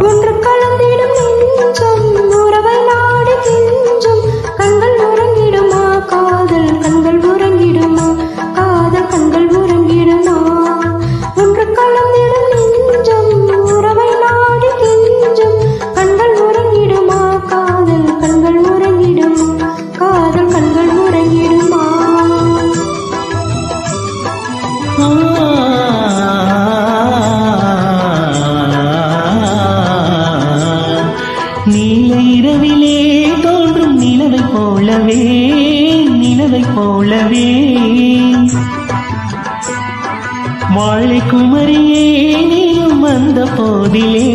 ஒன்று கலந்திடும் நெஞ்சம் உறவை நாடி கெஞ்சும் கண்கள் உறங்கிடுமா காதல் கண்கள் உறங்கிடுமா காதல் கண்கள் உறங்கிடுமா ஒன்று கலந்திடும் நெஞ்சம் உறவை நாடி கெஞ்சும் கண்கள் உறங்கிடுமா காதல் கண்கள் உறங்கிடுமா காதல் கண்கள் உறங்கிடுமா நீல இரவிலே தோன்றும் நிலவை போலவே வாழை குமரியே நீயும் வந்த போதிலே